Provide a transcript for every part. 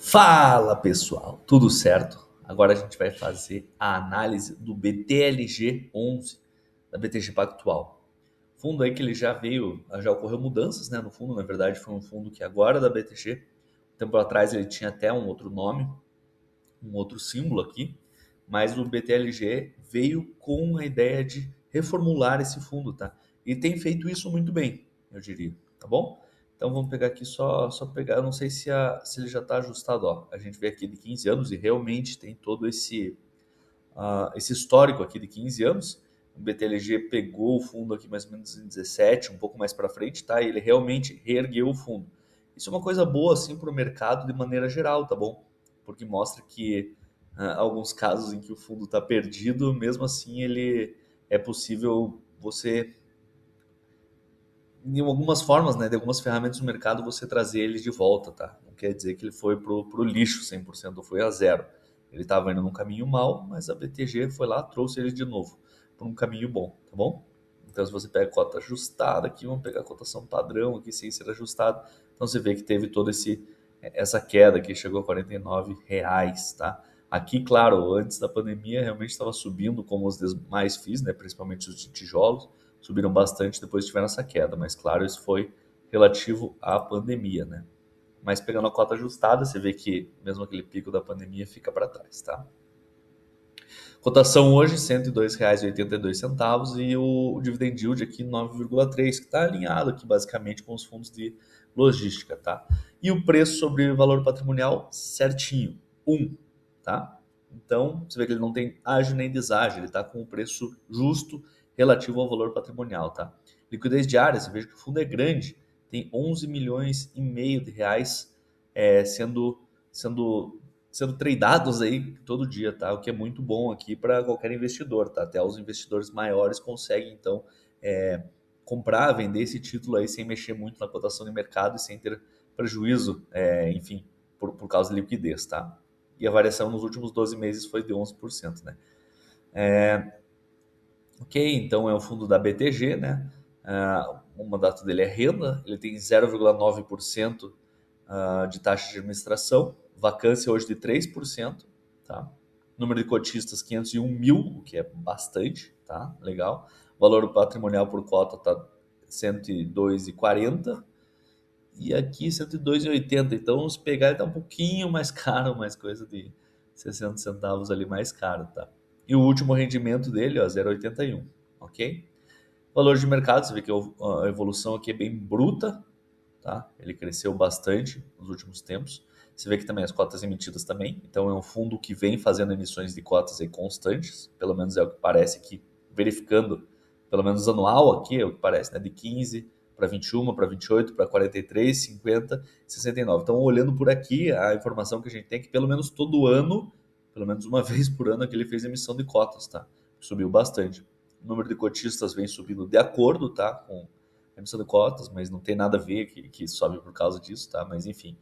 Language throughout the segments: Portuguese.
Fala pessoal, tudo certo? Agora a gente vai fazer a análise do BTLG 11 da BTG Pactual. Fundo aí que ele já ocorreu mudanças, né, no fundo. Na verdade foi um fundo que agora é da BTG. Tempo atrás ele tinha até um outro nome, um outro símbolo aqui, mas o BTLG veio com a ideia de reformular esse fundo, tá? E tem feito isso muito bem, eu diria, tá bom? Então vamos pegar aqui só pegar, eu não sei se ele já está ajustado, ó. A gente vê aqui de 15 anos e realmente tem todo esse histórico aqui de 15 anos. O BTLG pegou o fundo aqui mais ou menos em 17, um pouco mais para frente, tá? E ele realmente reergueu o fundo. Isso é uma coisa boa assim para o mercado de maneira geral, tá bom? Porque mostra que alguns casos em que o fundo está perdido, mesmo assim ele é possível você, em algumas formas, né, de algumas ferramentas do mercado, você trazer ele de volta, tá? Não quer dizer que ele foi pro lixo 100%, ou foi a zero. Ele estava indo num caminho mal, mas a BTG foi lá, trouxe ele de novo para um caminho bom, tá bom? Então, se você pega a cota ajustada aqui, vamos pegar a cotação padrão aqui sem ser ajustada. Então, você vê que teve toda essa queda que chegou a R$ 49, tá? Aqui, claro, antes da pandemia, realmente estava subindo, como os demais FIIs, né, principalmente os de tijolos, subiram bastante depois tiveram essa queda, mas claro, isso foi relativo à pandemia, né? Mas pegando a cota ajustada, você vê que mesmo aquele pico da pandemia fica para trás, tá? Cotação hoje, R$ 102,82 e o dividend yield aqui 9,3, que está alinhado aqui basicamente com os fundos de logística, tá? E o preço sobre valor patrimonial certinho, 1, tá? Então, você vê que ele não tem ágio nem deságio, ele está com o preço justo relativo ao valor patrimonial, tá? Liquidez diária, você vê que o fundo é grande, tem 11 milhões e meio de reais sendo sendo tradeados aí todo dia, tá? O que é muito bom aqui para qualquer investidor, tá? Até os investidores maiores conseguem, então, comprar, vender esse título aí sem mexer muito na cotação de mercado e sem ter prejuízo, enfim, por causa de liquidez, tá? E a variação nos últimos 12 meses foi de 11%, né? Ok, então é um fundo da BTG, né? O mandato dele é renda, ele tem 0,9% de taxa de administração, vacância hoje de 3%, tá? Número de cotistas 501 mil, o que é bastante, tá? Legal. Valor patrimonial por cota tá 102,40 e aqui 102,80. Então, se pegar, ele tá um pouquinho mais caro, mais coisa de 60 centavos ali mais caro, tá? E o último rendimento dele, ó, 0,81, ok? Valor de mercado, você vê que a evolução aqui é bem bruta, tá? Ele cresceu bastante nos últimos tempos. Você vê que também as cotas emitidas também. Então é um fundo que vem fazendo emissões de cotas aí constantes, pelo menos é o que parece aqui, verificando, pelo menos anual aqui, é o que parece, né? De 15 para 21, para 28, para 43, 50, 69. Então, olhando por aqui, a informação que a gente tem é que pelo menos todo ano, pelo menos uma vez por ano, que ele fez emissão de cotas, tá? Subiu bastante. O número de cotistas vem subindo de acordo, tá? Com emissão de cotas, mas não tem nada a ver que sobe por causa disso, tá? Mas enfim.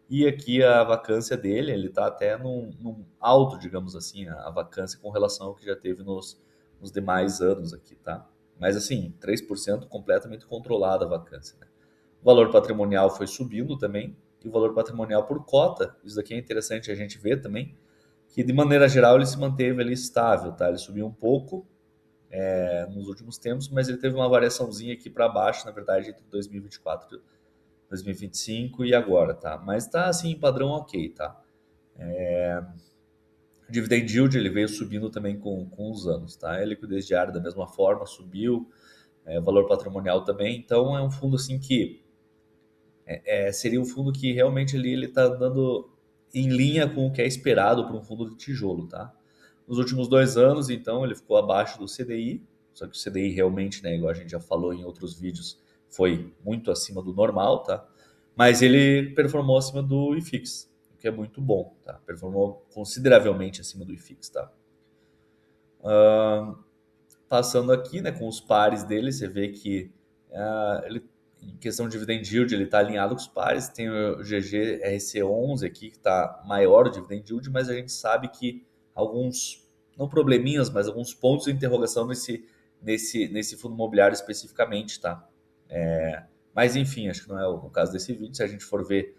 E aqui a vacância dele, ele tá até num alto, digamos assim, a vacância com relação ao que já teve nos demais anos aqui, tá? Mas assim, 3% completamente controlada a vacância, né? O valor patrimonial foi subindo também, e o valor patrimonial por cota, isso daqui é interessante a gente ver também, que de maneira geral ele se manteve ali estável, tá? Ele subiu um pouco, nos últimos tempos, mas ele teve uma variaçãozinha aqui para baixo, na verdade, entre 2024, 2025 e agora, tá? Mas tá assim, padrão ok, tá? O dividend yield ele veio subindo também com os anos, tá? A liquidez diária da mesma forma subiu, valor patrimonial também, então é um fundo assim que seria um fundo que realmente ali ele tá andando em linha com o que é esperado para um fundo de tijolo, tá? Nos últimos 2 anos, então, ele ficou abaixo do CDI, só que o CDI realmente, né, igual a gente já falou em outros vídeos, foi muito acima do normal, tá? Mas ele performou acima do IFIX, o que é muito bom, tá? Performou consideravelmente acima do IFIX, tá? Passando aqui, né, com os pares dele, você vê que ele, em questão de dividend yield, ele está alinhado com os pares. Tem o GGRC11 aqui, que está maior o dividend yield, mas a gente sabe que alguns, não probleminhas, mas alguns pontos de interrogação nesse fundo imobiliário especificamente, tá? Mas enfim, acho que não é o caso desse vídeo. Se a gente for ver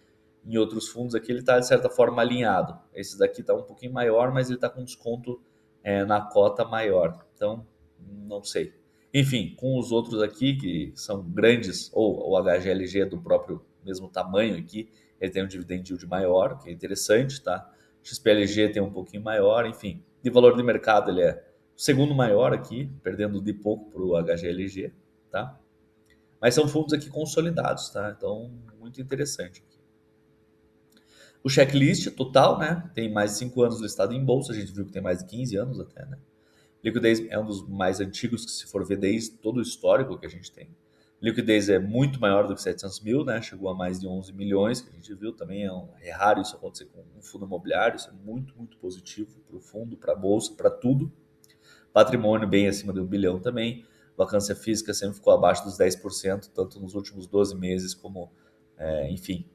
em outros fundos aqui ele está de certa forma alinhado. Esse daqui está um pouquinho maior, mas ele está com desconto na cota maior. Então, não sei. Enfim, com os outros aqui, que são grandes, ou o HGLG do próprio mesmo tamanho aqui, ele tem um dividend yield maior, que é interessante, tá? XPLG tem um pouquinho maior, enfim. De valor de mercado, ele é o segundo maior aqui, perdendo de pouco para o HGLG, tá? Mas são fundos aqui consolidados, tá? Então, muito interessante aqui. O checklist total, né? Tem mais de 5 anos listado em bolsa, a gente viu que tem mais de 15 anos até, né? Liquidez é um dos mais antigos, que se for ver desde todo o histórico que a gente tem. Liquidez é muito maior do que 700 mil, né? Chegou a mais de 11 milhões, que a gente viu também. É raro isso acontecer com um fundo imobiliário, isso é muito, muito positivo para o fundo, para a bolsa, para tudo. Patrimônio bem acima de 1 bilhão também. Vacância física sempre ficou abaixo dos 10%, tanto nos últimos 12 meses como, enfim,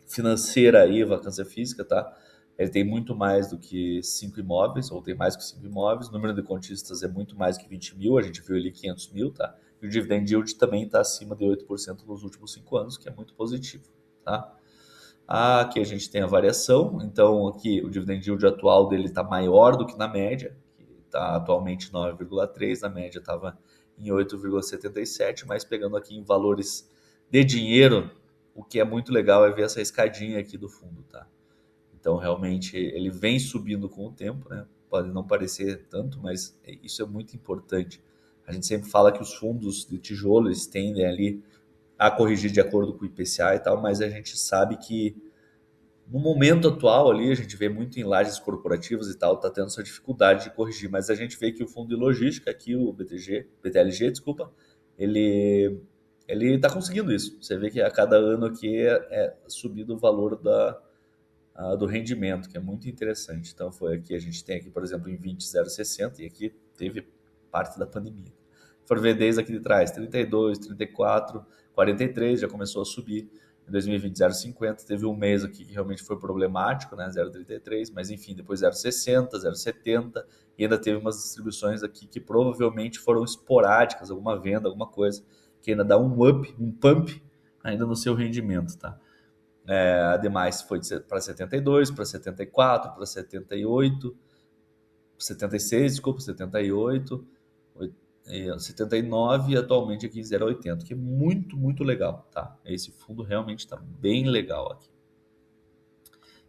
financeira aí, vacância física, tá? Ele tem muito mais do que 5 imóveis, ou tem mais que 5 imóveis. O número de cotistas é muito mais que 20 mil, a gente viu ali 500 mil, tá? E o dividend yield também está acima de 8% nos últimos 5 anos, que é muito positivo, tá? Aqui a gente tem a variação, então aqui o dividend yield atual dele está maior do que na média, que está atualmente 9,3, na média estava em 8,77, mas pegando aqui em valores de dinheiro, o que é muito legal é ver essa escadinha aqui do fundo, tá? Então, realmente, ele vem subindo com o tempo, né? Pode não parecer tanto, mas isso é muito importante. A gente sempre fala que os fundos de tijolo eles tendem ali a corrigir de acordo com o IPCA e tal, mas a gente sabe que no momento atual ali, a gente vê muito em lajes corporativas e tal, tá tendo essa dificuldade de corrigir, mas a gente vê que o fundo de logística aqui, o BTLG, desculpa, ele ele está conseguindo isso. Você vê que a cada ano aqui é subindo o valor do rendimento, que é muito interessante. Então foi aqui, a gente tem aqui, por exemplo, em 20,060 e aqui teve parte da pandemia. For ver desde aqui de trás, 32, 34, 43 já começou a subir. Em 2020, 0,50, teve um mês aqui que realmente foi problemático, né, 0,33, mas enfim, depois 0,60, 0,70 e ainda teve umas distribuições aqui que provavelmente foram esporádicas, alguma venda, alguma coisa, que ainda dá um up, um pump ainda no seu rendimento, tá? Ademais, foi para 72, para 74, para 78, 76, desculpa, 78, 79 e atualmente aqui em 0,80, que é muito, muito legal, tá? Esse fundo realmente está bem legal aqui.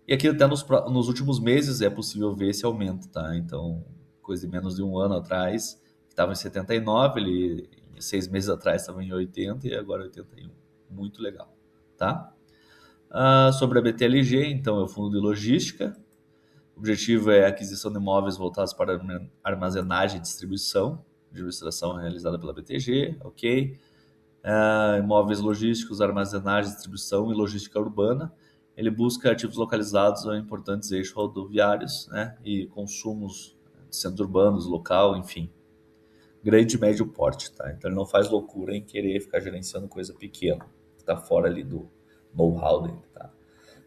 E aqui até nos últimos meses é possível ver esse aumento, tá? Então, coisa de menos de um ano atrás, estava em 79, ele 6 meses atrás estava em 80 e agora 81. Muito legal, tá? Sobre a BTLG, então, é o fundo de logística. O objetivo é a aquisição de imóveis voltados para armazenagem e distribuição. Administração realizada pela BTG, ok. Imóveis logísticos, armazenagem, distribuição e logística urbana. Ele busca ativos localizados em importantes eixos rodoviários, né, e consumos de centros urbanos, local, enfim. Grande e médio porte, tá? Então ele não faz loucura em querer ficar gerenciando coisa pequena, que está fora ali do know-how dele, tá?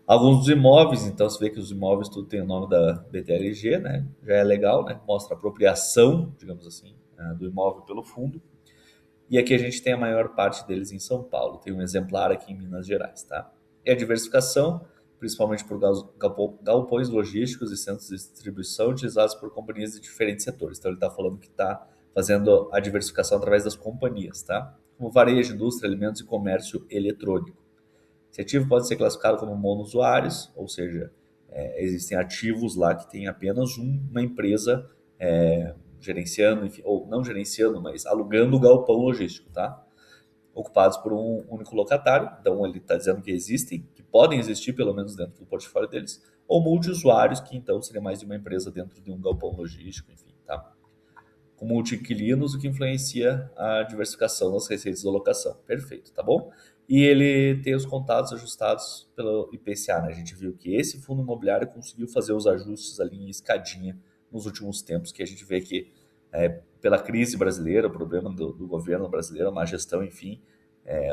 Alguns dos imóveis, então você vê que os imóveis tudo tem o nome da BTLG, né? Já é legal, né? Mostra a apropriação, digamos assim, do imóvel pelo fundo. E aqui a gente tem a maior parte deles em São Paulo. Tem um exemplar aqui em Minas Gerais, tá? E a diversificação, principalmente por galpões logísticos e centros de distribuição utilizados por companhias de diferentes setores. Então ele está falando que está fazendo a diversificação através das companhias, tá? Como varejo, indústria, alimentos e comércio eletrônico. Esse ativo pode ser classificado como monousuários, ou seja, existem ativos lá que tem apenas uma empresa gerenciando, enfim, ou não gerenciando, mas alugando o galpão logístico, tá? Ocupados por um único locatário. Então ele está dizendo que existem, que podem existir pelo menos dentro do portfólio deles, ou multi-usuários, que então seria mais de uma empresa dentro de um galpão logístico, enfim, tá? Com multi-inquilinos, o que influencia a diversificação das receitas da locação. Perfeito, tá bom? E ele tem os contatos ajustados pelo IPCA, né? A gente viu que esse fundo imobiliário conseguiu fazer os ajustes ali em escadinha nos últimos tempos, que a gente vê que pela crise brasileira, o problema do governo brasileiro, má gestão, enfim,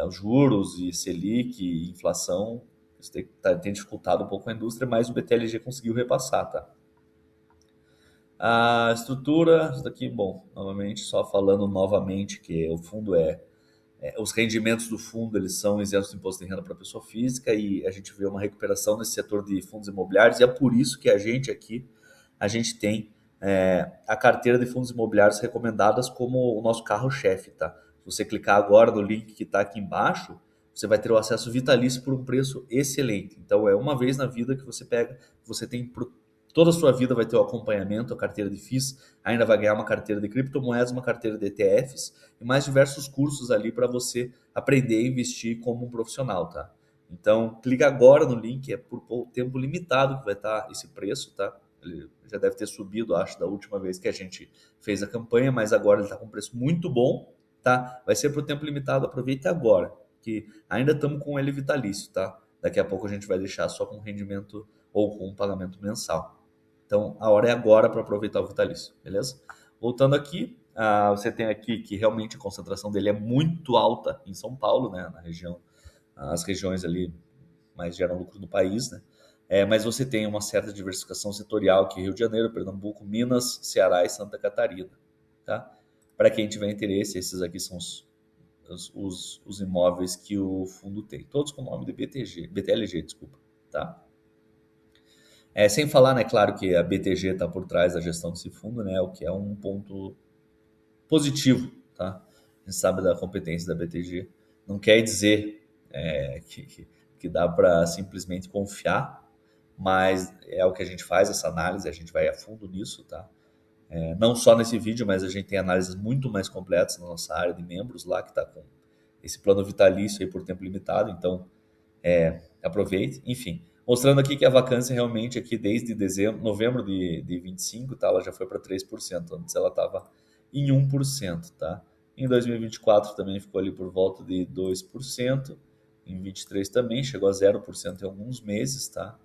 os juros e Selic e inflação, isso tem dificultado um pouco a indústria, mas o BTLG conseguiu repassar, tá? A estrutura, isso daqui, bom, novamente, só falando novamente que o fundo os rendimentos do fundo eles são isentos do imposto de renda para pessoa física e a gente vê uma recuperação nesse setor de fundos imobiliários e é por isso que a gente aqui a gente tem a carteira de fundos imobiliários recomendadas como o nosso carro-chefe, tá? Se você clicar agora no link que está aqui embaixo, você vai ter o acesso vitalício por um preço excelente. Então é uma vez na vida que você pega, você tem toda a sua vida vai ter o acompanhamento, a carteira de FIIs, ainda vai ganhar uma carteira de criptomoedas, uma carteira de ETFs e mais diversos cursos ali para você aprender a investir como um profissional, tá? Então, clica agora no link, é por tempo limitado que vai estar esse preço, tá? Ele já deve ter subido, acho, da última vez que a gente fez a campanha, mas agora ele está com um preço muito bom, tá? Vai ser por tempo limitado, aproveita agora, que ainda estamos com ele vitalício, tá? Daqui a pouco a gente vai deixar só com rendimento ou com um pagamento mensal. Então, a hora é agora para aproveitar o vitalício, beleza? Voltando aqui, você tem aqui que realmente a concentração dele é muito alta em São Paulo, né? Na região, as regiões ali mais geram lucro do país, né? Mas você tem uma certa diversificação setorial aqui, Rio de Janeiro, Pernambuco, Minas, Ceará e Santa Catarina, tá? Para quem tiver interesse, esses aqui são os imóveis que o fundo tem, todos com o nome de BTLG, desculpa, tá? Sem falar, né, claro que a BTG está por trás da gestão desse fundo, né, o que é um ponto positivo, tá? A gente sabe da competência da BTG. Não quer dizer que dá para simplesmente confiar, mas é o que a gente faz, essa análise, a gente vai a fundo nisso, tá? Não só nesse vídeo, mas a gente tem análises muito mais completas na nossa área de membros lá, que está com esse plano vitalício aí por tempo limitado, então aproveite. Enfim, mostrando aqui que a vacância realmente aqui desde novembro de 25, tá, ela já foi para 3%, antes ela estava em 1%, tá? Em 2024 também ficou ali por volta de 2%, em 23 também chegou a 0% em alguns meses, tá?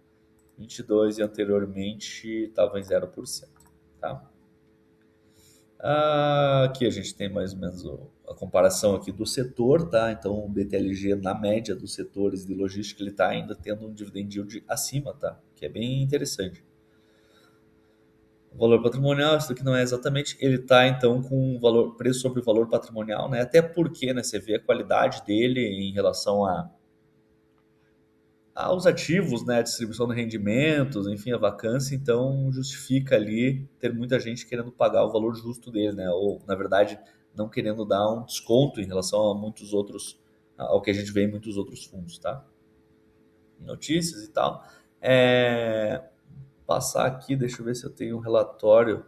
22 e anteriormente estava em 0%, tá? Aqui a gente tem mais ou menos a comparação aqui do setor, tá? Então o BTLG na média dos setores de logística ele está ainda tendo um dividend yield acima, tá? Que é bem interessante. O valor patrimonial, isso aqui não é exatamente, ele está então com valor, preço sobre valor patrimonial, né? Até porque, né, você vê a qualidade dele em relação aos ativos, né, a distribuição de rendimentos, enfim, a vacância, então justifica ali ter muita gente querendo pagar o valor justo dele, né, ou na verdade não querendo dar um desconto em relação a muitos outros, ao que a gente vê em muitos outros fundos, tá? Notícias e tal. Passar aqui, deixa eu ver se eu tenho um relatório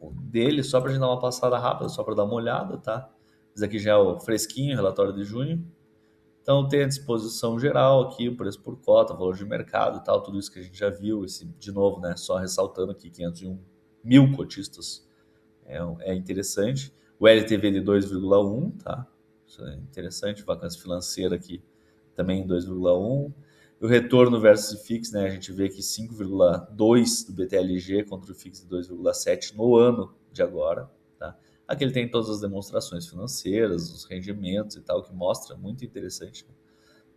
dele, só para a gente dar uma passada rápida, só para dar uma olhada, tá? Esse aqui já é o fresquinho, relatório de junho. Então tem a disposição geral aqui, o preço por cota, valor de mercado e tal, tudo isso que a gente já viu, de novo, né, só ressaltando aqui 501 mil cotistas, é interessante. O LTV de 2,1, tá? Isso é interessante, vacância financeira aqui também em 2,1. O retorno versus FIX, né, a gente vê aqui 5,2 do BTLG contra o FIX de 2,7 no ano de agora, tá? Aqui ele tem todas as demonstrações financeiras, os rendimentos e tal, que mostra, muito interessante, né?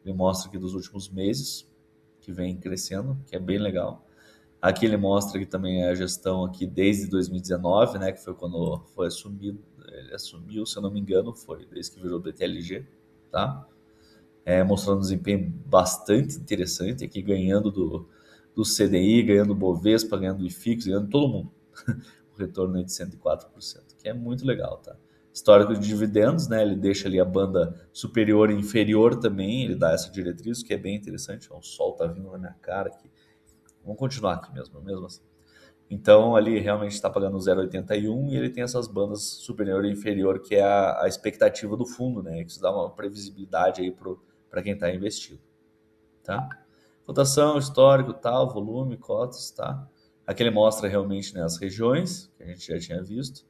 Ele mostra aqui dos últimos meses, que vem crescendo, que é bem legal. Aqui ele mostra que também a gestão aqui desde 2019, né, que foi quando foi assumido, ele assumiu, se eu não me engano, foi desde que virou BTLG, tá? Mostrando um desempenho bastante interessante aqui, ganhando do CDI, ganhando do Bovespa, ganhando do IFIX, ganhando todo mundo. O retorno é de 104%, que é muito legal, tá? Histórico de dividendos, né? Ele deixa ali a banda superior e inferior também, ele dá essa diretriz, que é bem interessante. O sol tá vindo na minha cara aqui. Vamos continuar aqui mesmo assim. Então, ali realmente está pagando 0,81 e ele tem essas bandas superior e inferior, que é a expectativa do fundo, né? Isso dá uma previsibilidade aí para quem está investido, tá? Cotação, histórico, tal, volume, cotas, tá? Aqui ele mostra realmente, né, as regiões, que a gente já tinha visto.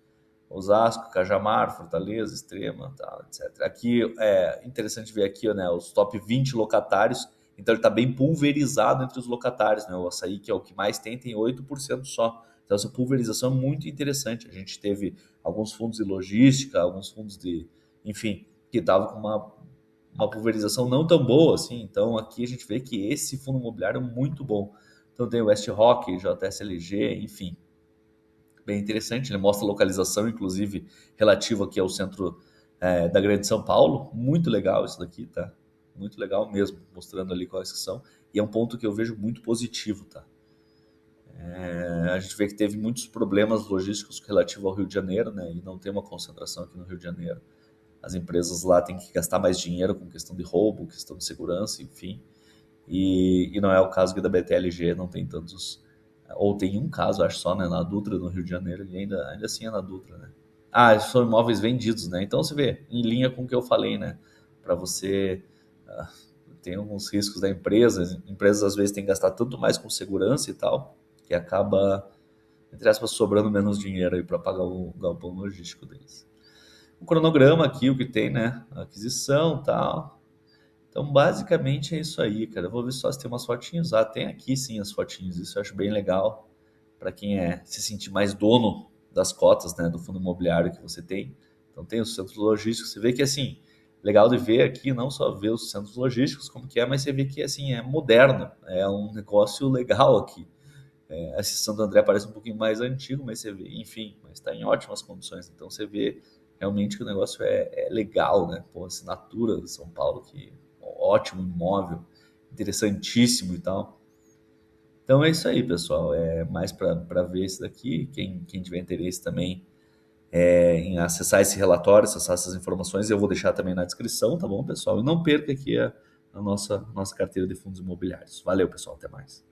Osasco, Cajamar, Fortaleza, Extrema, tal, etc. Aqui é interessante ver aqui, né, os top 20 locatários. Então ele está bem pulverizado entre os locatários, né? O Açaí, que é o que mais tem 8% só. Então essa pulverização é muito interessante. A gente teve alguns fundos de logística, alguns fundos de, enfim, que estavam com uma pulverização não tão boa assim. Então aqui a gente vê que esse fundo imobiliário é muito bom. Então tem o West Rock, JSLG, enfim. bem interessante. Ele mostra a localização, inclusive, relativa aqui ao centro da Grande São Paulo. Muito legal isso daqui, tá? Muito legal mesmo, mostrando ali quais que são. E é um ponto que eu vejo muito positivo, tá? A gente vê que teve muitos problemas logísticos relativo ao Rio de Janeiro, né? E não tem uma concentração aqui no Rio de Janeiro. As empresas lá têm que gastar mais dinheiro com questão de roubo, questão de segurança, enfim. E não é o caso aqui da BTLG, não tem tantos. Ou tem um caso, acho só, né? Na Dutra, no Rio de Janeiro, e ainda assim é na Dutra, né? Ah, são imóveis vendidos, né? Então você vê, em linha com o que eu falei, né? Para você. ah, Tem alguns riscos da empresa. Empresas às vezes têm que gastar tanto mais com segurança e tal, que acaba, entre aspas, sobrando menos dinheiro aí para pagar o galpão logístico deles. O cronograma aqui, o que tem, né? A aquisição e tal. Então, basicamente é isso aí, cara. Eu vou ver só se tem umas fotinhas. Ah, tem aqui sim as fotinhas. Isso eu acho bem legal para quem se sentir mais dono das cotas, né, do fundo imobiliário que você tem. Então, tem os centros logísticos. Você vê que, assim, legal de ver aqui, não só ver os centros logísticos como que é, mas você vê que, assim, é moderno. É um negócio legal aqui. Esse Santo André parece um pouquinho mais antigo, mas você vê, enfim, mas está em ótimas condições. Então, você vê realmente que o negócio é legal, né? Pô, assinatura de São Paulo, que ótimo imóvel, interessantíssimo e tal. Então é isso aí, pessoal. É mais para ver isso daqui. Quem tiver interesse também em acessar esse relatório, acessar essas informações, eu vou deixar também na descrição, tá bom, pessoal? E não perca aqui a nossa carteira de fundos imobiliários. Valeu, pessoal. Até mais.